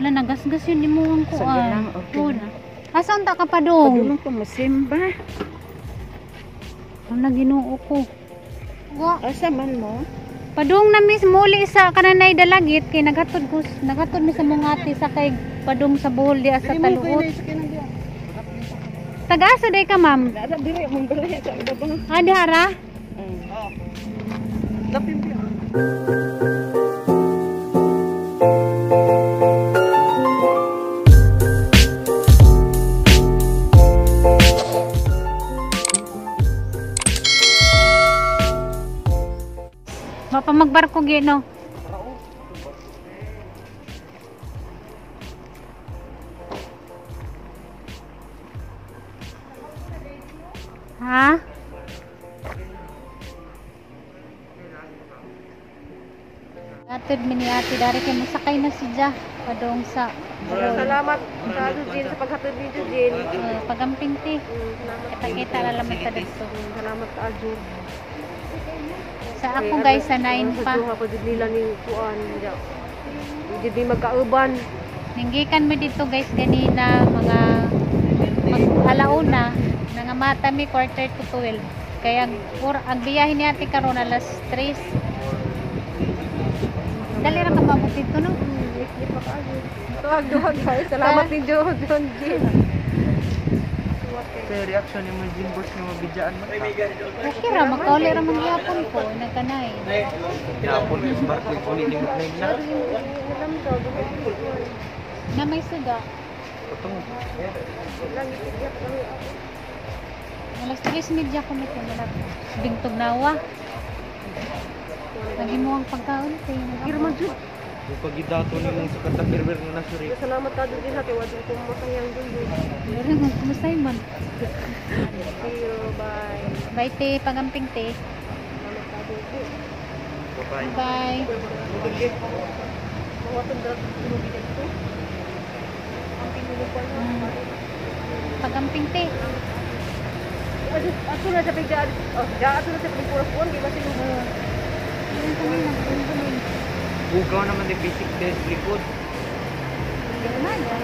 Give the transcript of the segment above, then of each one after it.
Wala nagasgas yun imuhang ko. Sige lang, okay na. Asan ta ka padong? Padulong ko masimba. Ang naginuo ko. Wa. Asa man mo? Padung na mis muli sa kananay dalagit kay naghatod mi sa mong ate sa kay padung sa buhol di sa taluot. Taga-asa day ka ma'am? Nara dire mong balay sa baba. Ah, di hara? Oo. Lapim biya. Mapa magbarko gino. Ha? Atid mini ate dari kay musakay na si Ja padong sa. Salamat sa Jin sa paghatod ni Jin. Pagamping ti. Kita-kita na lamang ta dito. Salamat sa Jin. Sa ako guys sa 9 pa. Sa ako jud nila ni kuan. Jud di magkauban. Ninggikan mi dito guys ganina mga alauna nga mata mi quarter to 12. Kaya ang biyahe ni ate karon alas 3. Dali ra ka mabot dito no. Tuwag guys. Salamat ni John Jin. Kaya reaction ni mga Jin boss nga mabidyaan mo. Okay ra makauli ra man gyapon ko nagkanay. Yapon yung barko ko ni limot na na. Na may suga. Potong. Alas 3 media ko nito na bingtog nawa. Lagi mo ang pagkaon kay Kirman jud. Pag idato ni mong sa katapirwer na nasuri. Salamat ta din sa tiwad ko mo sayang dun. Meron mo kumusay man. See you, bye. Bye te pagamping te. Salamat ta din. Bye. Bye. Mga tundra dito. Ang pinulupan mo. Pagamping te. Ato na sa pigdaan. Oh, ato na sa pigpurapon, di ba sino? Ayun ko na kunin. Bugaw naman din basic test likod. Gano'n na.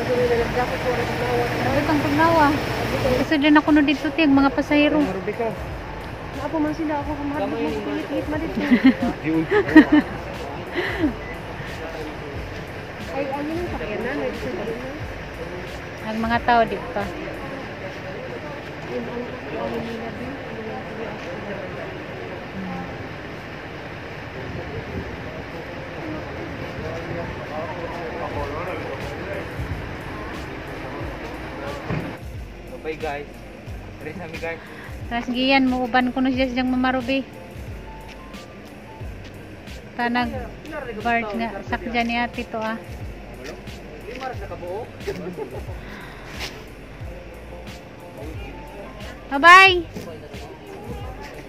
Ato na nagdako ko na sa bawat. Ano tang pagnawa? Kasi din ako no dito ti mga pasahero. Marubi ka. Naapo man sila ako kumahal mo pilit malit. Ay, ano yung sakyanan? Ang mga tao di pa. Bye guys. Res kami guys. Tapos giyan mo uban ko no siya siyang mamarubi. Tanag barge nga sakya ni ate to ah. Bye-bye.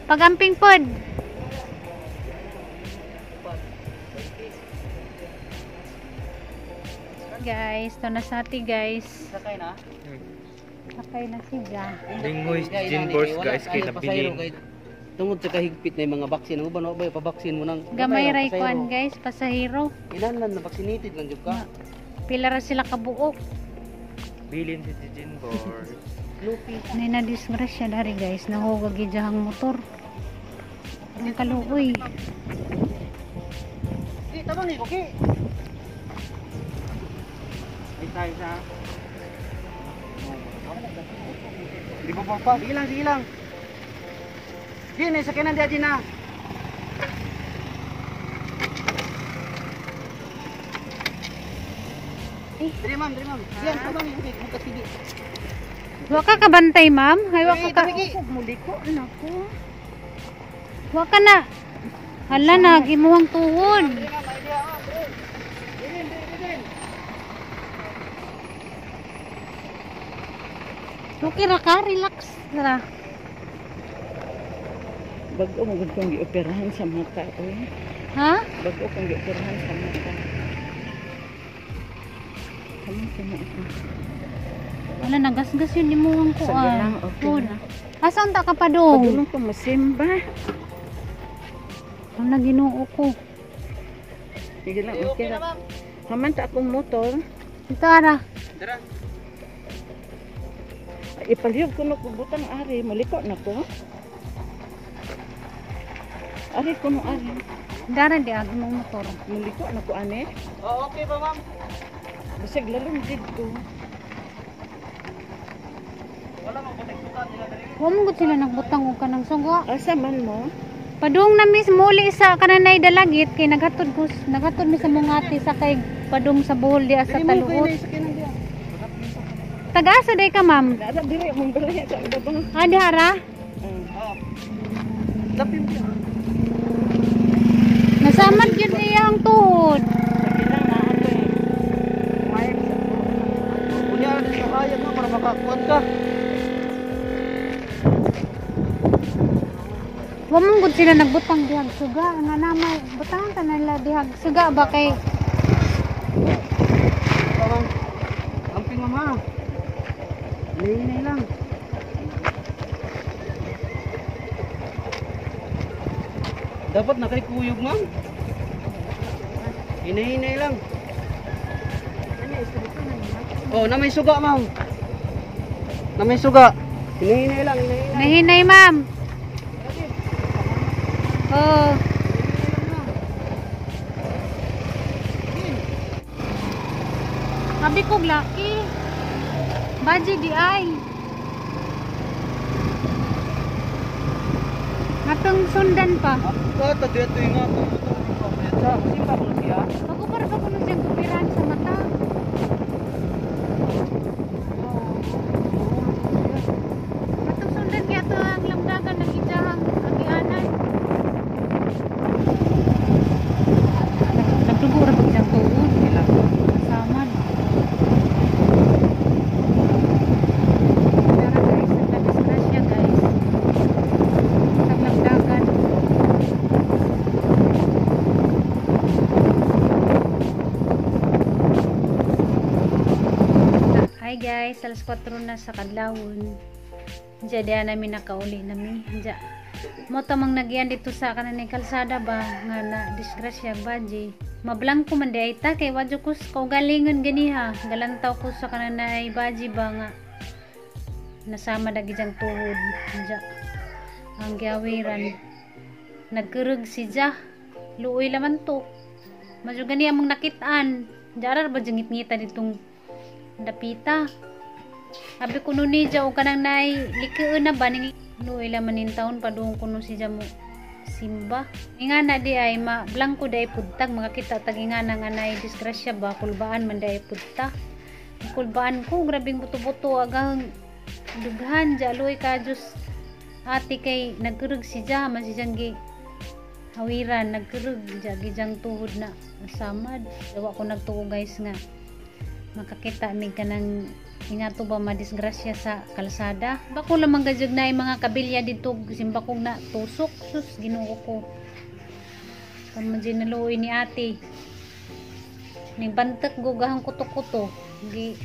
Pagamping pod. Guys, to na sa ati guys. Sakay na. Sakay na si Ja. Lingoy Jin boss guys kay nabilin. Tungod sa kahigpit na yung mga baksin, ano ba na ba pa-baksin mo nang Gamay ray kuan guys, pasahero. Ilan lang na vaccinated lang jud ka. Pila ra sila kabuok. Bilin si Jin boss. Lupi. Nay na disgrasya dari guys, nahugag gidjahang motor. Ang kaluoy. Di tama ni okay. Isa. Di ba pa? Sige lang. Gini, sakinan dia Gina. Diri ma'am. Diyan ka bang yung bukas sige. Wa ka kabantay ma'am? Hay wa ka. Muli ko, nako. Wa ka na. Hala na gimuhang tuhod. Okay ra ka, relax ra. Bago mo gud kong gioperahan sa mata oy. Ha? Bago kong gioperahan sa mata. Kamu kena ito. Wala nagasgas yun imuhang ko Sige lang, okay na. Asan ta ka padong? Padulong ko masimba. Ang naginuo ko. Sige lang, okay lang. Haman ta akong motor. Ito ara. Dara. Ipalihog ko na kubutan ari, maliko na ko. Ari ko no ari. Dara di ag mong motor. Maliko na ko ane. Oh, okay ba, ma'am? Basig lalong dito. Wala mo sukat nila dali. Wa mo gud sila nagbutang og kanang suga. Asa man mo? Padung na mis muli sa kananay dalagit kay naghatod mi sa mga ati sa kay padung sa buhol di sa taluot. Taga-asa day ka, ma'am? Nara dire mong balaya sa babang. Ah, di hara? Oh. Lapim siya. Nasamad yun niya ang tuhod. Kunya na sa kaya mo para makakuan ka. Wa mong gud sila nagbutang dihag suga nga namay butang ta nila dihag suga ba kay Bawang. Amping mama. Hinay lang. Dapat na kay kuyog, ma'am. Hinay lang. Oh, na may suga, ma'am. Na may suga. Hinay lang, hinay. nahinay, ma'am. Oh. Sabi ko laki. Baji di ay. Natong sundan pa. Kata dia tu ingat tu. Biasa, simpa ko siya. Ako para ka kuno siyang kupiran sa mata. Natong sundan kaya to ang lamdagan ng ijahang agianan. Nagtugo ra pag siyang tuod. Samad. Tara guys, nagdisgrasya guys. Sa lamdagan. Hi guys, alas 4 na sa kadlawon. Diya diya namin nakauli namin. Diya. Mo tamang nagyan dito sa kanang kalsada ba nga na disgrasya baji. Mablangko man di ay ta kay wadyo ko kaugalingon ganiha. Galantaw ko sa kanang ay baji ba nga nasama dagi jang tuhod. Diya. Ang giawiran. Nagkurug si Diya. Luoy laman to. Madyo gani among nakitaan. Diya ba jangit-ngita ditong dapita. Abi kuno ni Diya o kanang nay likeo na ba ning luoy laman nin taon padung kuno si Diya mo simba. Ingana di ay ma blanco day pudtag makakita tag ingana nga nay disgrasya ba kulbaan man day pudta. Kulbaan ko grabing buto-buto agang dughan Diya luoy ka Diyos ati kay nagkurug si Diya man si Diya hawiran nagkurug Diya gijang tuhod na samad. Dawa ko nagtuo guys nga makakita mi kanang ingato ba madisgrasya sa kalsada. Bako lamang gadyog na mga kabilya dito simbakog na tusok. Sus, Ginoo ko. Kamanjin na luoy ni ate. Ning bantek gugahang kuto-kuto. Gi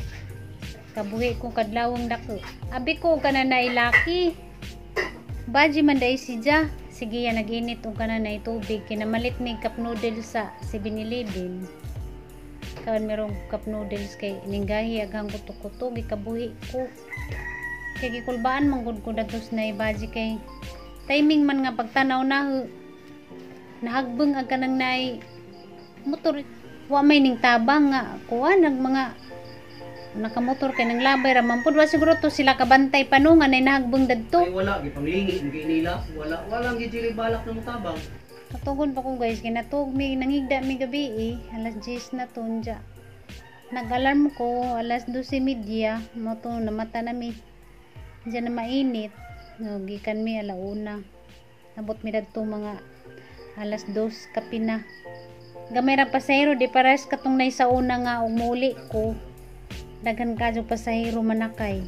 kabuhi ko kadlawang dako. Abi ko kana na ilaki. Baji man dai si Diya. Sige ya naginit og kana na tubig kinamalit ni cup noodles sa 7-Eleven. Kawan merong cup noodles kay ninggahi agang kuto-kuto gikabuhi ko kay gikulbaan man gud ko datos na ibaji kay timing man nga pagtanaw na nahagbeng ag kanang nay motor wa may ning tabang nga kuha nag mga nakamotor kay nang labay ra man pud wa siguro to sila kabantay panungan nay nahagbeng dadto. Ay wala gipanglingi gi nila. Walang gidili balak na mutabang. Katugod pa ko guys, kinatug mi nangigda mi gabi alas 10 na to Diya. Nag-alarm ko alas 12:30 mo to namata na mi. Diya na mainit. No, gikan mi alauna. Nabot mi dadto mga alas 2 kapina. Gamay ra pasahero di pares katong nay sa una nga umuli ko. Daghan kadyo pasahero manakay.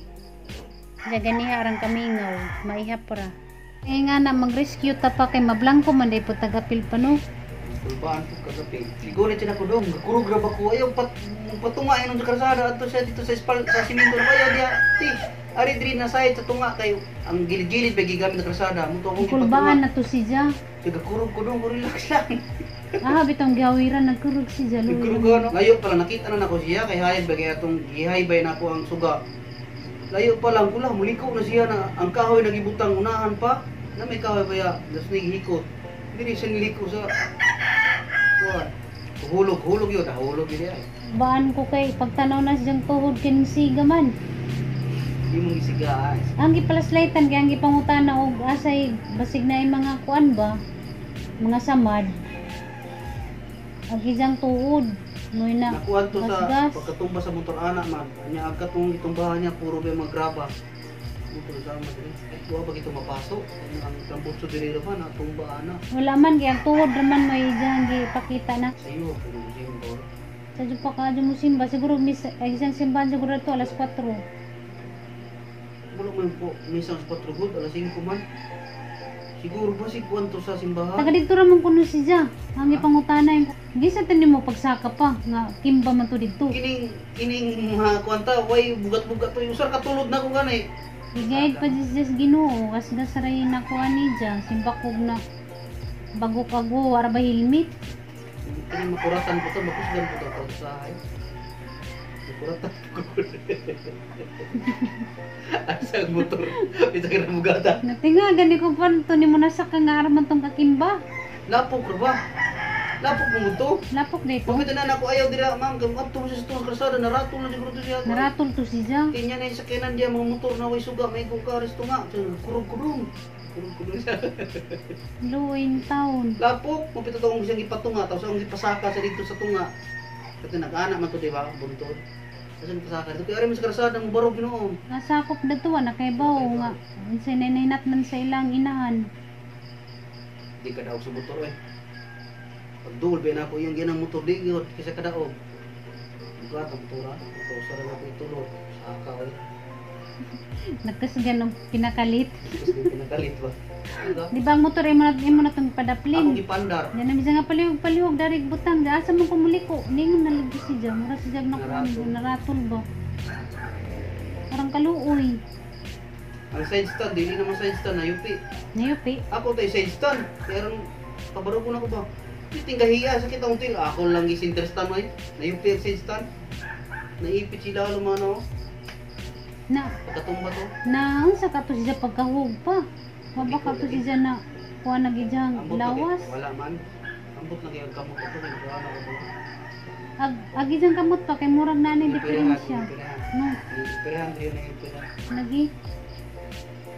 Diya ganiha arang kamingaw, maihap ra. Eh nga na mag-rescue ta pa kay mablangko man day po tagapil pa no. Kulbaan po kagabi. Siguro dyan ako dong. Kurug ra ba ko. Ayaw patunga yun sa karsada. Ato siya dito sa simento na bayaw diya. Ti, ari diri na side sa tunga kayo. Ang gilid-gilid ba gigamit na karsada. Muto akong Kulbaan na to si Diya. Tiga kurug ko dong. Relax lang. Ah, bitong gawiran nagkurog si Jalo. Nagkurugan. Layo pala nakita na nako siya kay hayag bagay atong gihaybay na ko ang suga. Layo pa lang kula muliko na siya na ang kahoy nagibutang unahan pa. Na may kahoy pa ya, das hikot. Dili siya niliko sa kuan. Hulog yun, nahulog yun ay. Baan ko kay pagtanaw na siyang tuhod kin siga man. Di mong isigaan. Ang gipalaslaytan kay ang gipangutana og asay basig na yung mga kuan ba? Mga samad. Ang isang tuhod. Noy na Nakuha to sa gasgas. pagkatumba sa motor anak man. Anya agkat tong itumbahan niya puro ba maggraba. Motor sa madre. Ay tuwa ba ito mapasok? Ang tambutso diri pa na tumba ana. Wala man kay ang tuhod raman may dyan gipakita na. Sa iyo puro simbol. Sa dyan pa ka dyan mo simba. Siguro ay isang simbahan siguro ito alas 4. Wala man po misang sa patrugod alas 5 man. Siguro ba si to sa simbahan? Taga dito ramon kuno si Ja. Ang ipangutana yung di sa tanim mo pagsaka pa nga kimba man to dito. Kining mga kwanta way bugat-bugat to usar katulod na ko gani. Igayad pa Jesus Ginoo kas gasarayin na ko ani Ja simbakog na bago kago wara ba helmet. Kini makuratan po to makusgan po to sa ay. Makuratan ko. Asa ang motor? Bisa ka na mugata. Natinga gani ko pa to ni mo nasa kang araman tong kakimba. Lapok ra ba? Lapok mo to? Lapok dito. Pagkita na ako ayaw dira ma'am kung apto mo sa stone kalsada naratol na siguro to siya. Naratol to si Ja. Kanya na yung sakinan diya mga motor na way suga may kung kares to nga. Kurong-kurong. Kurong-kurong siya. Luwin taon. Lapok, mapito to kung siyang ipatunga tapos ang ipasaka sa dito sa tunga. Kasi nag-anak man to di ba? Buntod. Kasi ipasaka dito. Kaya rin sa kalsada mo barog ginoon. Nasakop na to na kay bawo nga. Sininaynat man sa ilang inahan. Di ka daog sa motor eh. Pag duol ba na ako yung ginang motor di yun kasi kadaog. Ikaw ang motora. Ito sa rin ako itulog. Saka ko eh. Nagkasgan ng pinakalit. Kasi di pinagalit ba? Diba? Di ba ang motor ay mo na itong Ako padaplin. gipandar. Yan na bisa nga palihog darig butang. Asa mo kumuliko. Ningon nalagi si Jam. Mura si Jam na Naratol. naratol ba? Parang kaluoy. Ang side stand, dili naman side stand na yupi. Nayupi. Ako tayo side stand. Kaya rin, kabaro ko na ko ba? Iting kahiya, sakit ang til. Ako lang is interstand mo eh. Nayupi ang side stand. Naipit sila lumano. Na, Pagkatumba to. sa kato siya pagkahug pa. Mabaka to siya na kuha na gidyang Ambot lawas. lagi. Wala man. Ambot lagi ang kamot ito. Nagkuha na ako. Agi dyan kamot pa kay murag na ni diferensya. No, Iperehan rin na iperehan. lagi.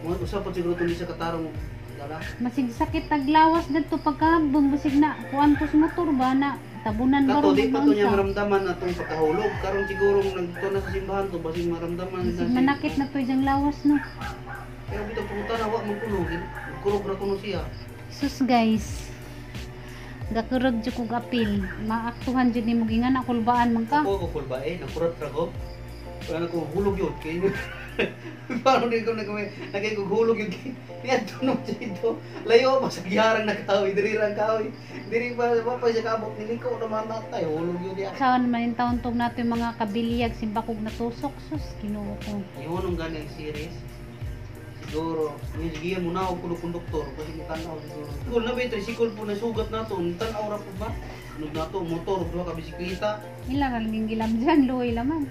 Mga usapan siguro ito sa katarong dala. Masig sakit taglawas dito pagkahagbong basig na kuantos motor ba na tabunan ba Kato, di pa to niya sa maramdaman na itong pagkahulog. Karon siguro nagto na sa simbahan to, basing maramdaman. basig manakit na to diyang lawas no. Pero bito pumunta na, wak mong kunugin. Kurog na kuno siya. Sus guys, gakurog jud kog apil, maaktuhan jud nimo gingan na kulbaan man ka. Ako kulba eh, nakurat ra ko. Wala na kong hulog yun. Kaya paano din ko nagay kong hulog yun. Kaya tunog dito. Layo pa sa giharang na kahoy. Diri lang kahoy. Diri pa siya kabot. Niliko naman natay. Hulog yun yan. Saan man yung taon tog nato yung mga kabilyag simbakog na tusok sus kinuo ko. Yun ang ganang series. Siguro, yung sigiyan mo na ako kunduktor. Kasi tanaw siguro. Siguro na ba ito? Siguro po nasugat na ito. Tanaw ra po ba? Sunog na ito. Motor. Duha ka bisikleta. Ila ra lang gilam dyan, luoy laman.